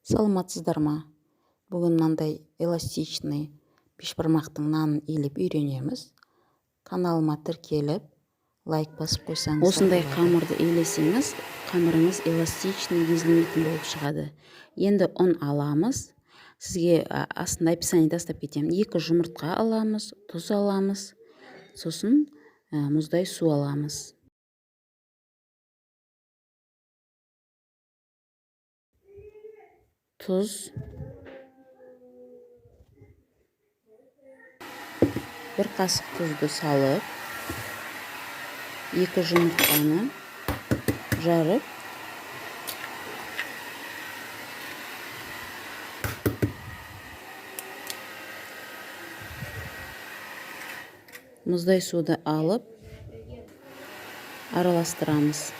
Саламатсыздар ма? Бүгін мынандай эластичный бешбармақтың нанын илеп үйренеміз. Каналыма тіркеліп, лайк басып қойсаңыз. Осындай қамырды илесеңіз, қамырыңыз эластичный, езілмейтін болып шығады. Енді ұн аламыз. Сізге астында описаниеде тастап кетемін. 2 жұмыртқа аламыз, тұз аламыз, сосын мұздай су аламыз. Тұз, 1 қасық тұзды салып, 2 жұмыртқаны жарып, мұздай суды алып, араластырамыз.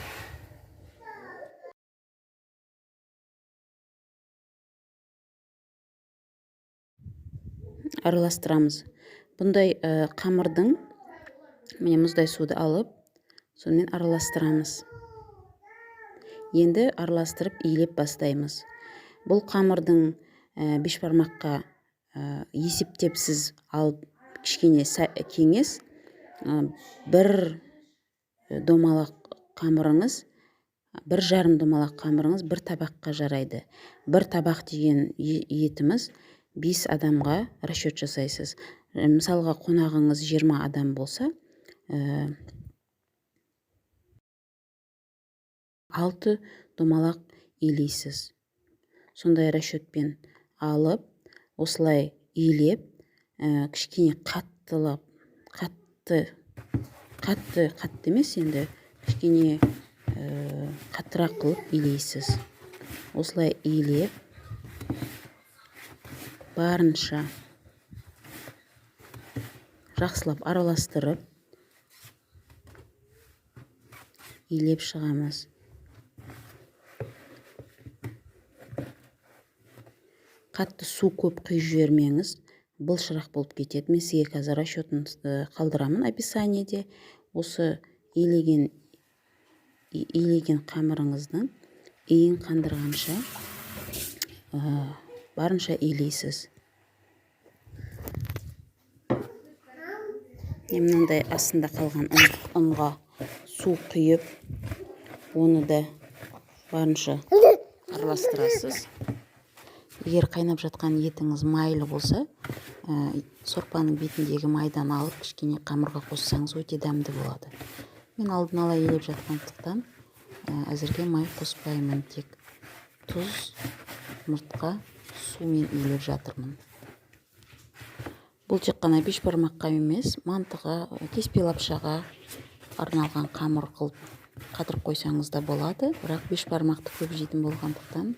Бұндай қамырдың мұздай суды алып, сонымен араластырамыз. Енді араластырып илеп бастаймыз. Бұл қамырдың бешбармаққа есептеп сіз алып кішкене кеңес, 1 домалақ қамырыңыз, 1,5 домалақ қамырыңыз 1 табаққа жарайды. 1 табақ деген етіміз 5 адамға расчет жасайсыз. Мысалға қонағыңыз 20 адам болса, 6 домалақ илейсіз. Сондай расчетпен алып, осылай илеп, кішкене қатты емес, енді кішкене қаттырақ қылып илейсіз. Осылай илеп, барынша жақсылап араластырып, илеп шығамыз. Қатты су көп құйып жібермеңіз, былшырақ болып кетеді. Мен сізге қазір расчетін қалдырамын описаниеде. Осы илеген қамырыңыздың иін қандырғанша барынша илейсіз. Мынандай астында қалған ұнға су құйып, оны да барынша араластырасыз. Егер қайнап жатқан етіңіз майлы болса, сорпаның бетіндегі майдан алып, кішкене қамырға қоссаңыз өте дәмді болады. Мен алдын ала илеп жатқандықтан әзірге май қоспаймын, тек тұз, жұмыртқа, сумен илеп жатырмын. Бұл тек қана бешбармаққа емес, мантыға, кеспе лапшаға арналған қамыр қылып қатырып қойсаңыз да болады. Бірақ бешбармақты көп жейтін болғандықтан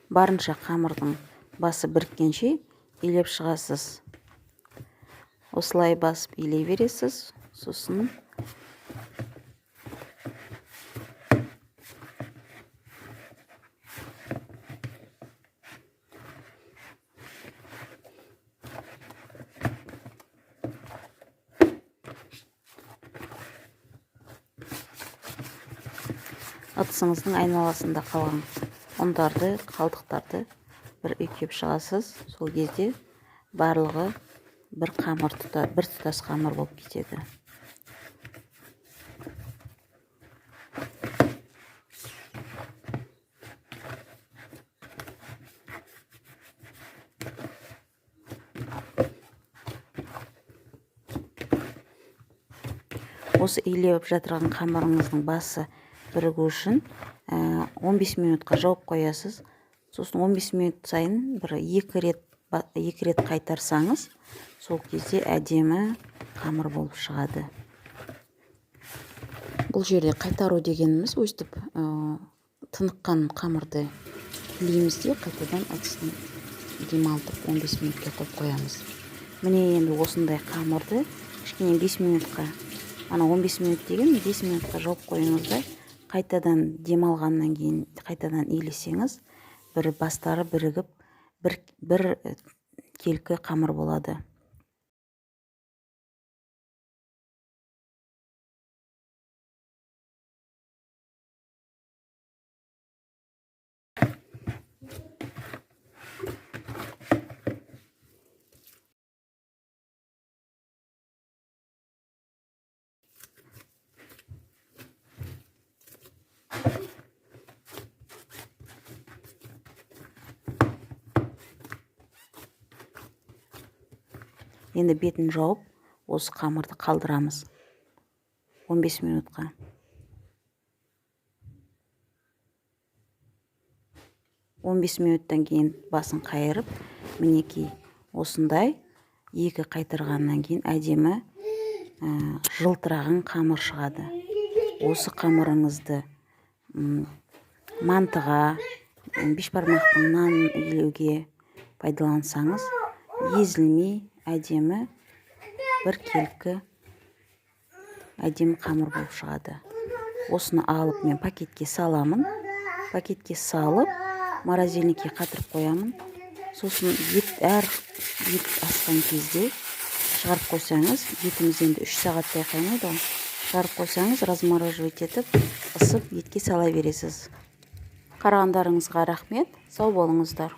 барынша қамырдың басы біріккенше илеп шығасыз. Осылай басып илей бересіз, сосын ыдысыңыздың айналасында қалған ұндарды, қалдықтарды бір үйкеп шығасыз. Сол кезде барлығы бір тұтас қамыр болып кетеді. Осы илеп жатырған қамырыңыздың басы бірігу үшін 15 минутқа жауып қоясыз. Сосын 15 минут сайын 2 рет қайтарсаңыз, сол кезде әдемі қамыр болып шығады. Бұл жерде қайтару дегеніміз, өстіп тыныққан қамырды илейміз де, қайтадан ыдысын демалтып 15 минутқа қойып қоямыз. Міне енді осындай қамырды кішкене 5 минутқа, 15 минут деген 5 минутқа жауып қойыңызда, қайтадан демалғаннан кейін қайтадан илесеңіз, бір бастары бірігіп, бір келкі қамыр болады. Енді бетін жауып, осы қамырды қалдырамыз 15 минутқа. Он 15 минуттан кейін басын қайырып, мінекей осындай екі қайтырғаннан кейін әдемі жылтыраған қамыр шығады. Осы қамырыңызды мантыға, бешбармақтың нанын илеуге пайдалансаңыз, езілмей әдемі бір келкі әдемі қамыр болып шығады. Осыны алып мен пакетке саламын. Пакетке салып, морозильникке қатырып қоямын. Сосын әр ет асқан кезде шығарып қойсаңыз, етіміз енді 3 сағаттай қайнайды ғой. Шығарып қойсаңыз, размораживать етіп, ысып етке сала бересіз. Қарағандарыңызға рахмет. Сау болыңыздар.